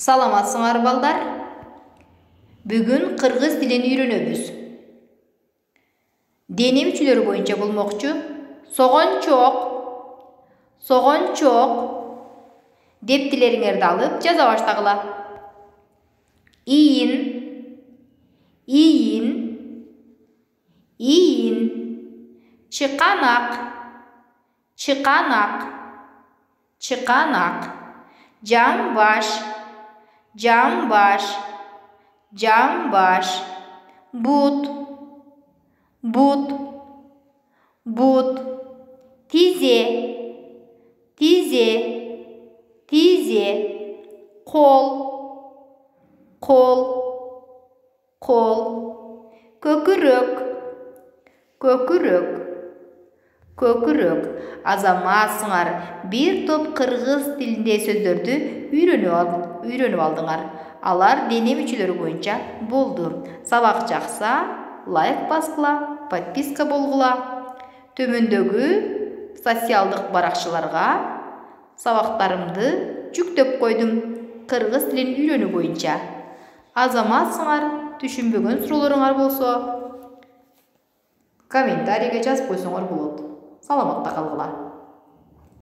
Саламатсыңар балдар. Бүгін қырғыз тілін үйренебіз. Дене мүчөлөр боюнча болмокчу. Согончок деп тилериңерди алып жаза баштагыла. Ийин, чыканак, жамбаш, бут, тизе, кол, көкүрөк. Азаматсыңар, бир топ кыргыз тилинде сөздөрдү үйрөнүп алдыңар. Алар дене мүчөлөрү боюнча болду. Сабак жакса, лайк баскыла, подписка болгула. Төмөндөгү социалдык баракчаларга сабактарымды жүктөп койдум. Кыргыз тилин үйрөнүү боюнча. Азаматсыңар, түшүнбөгөн суроолоруңар болсо, комментарийге жазып койсоңор болот. Саламатта калгыла.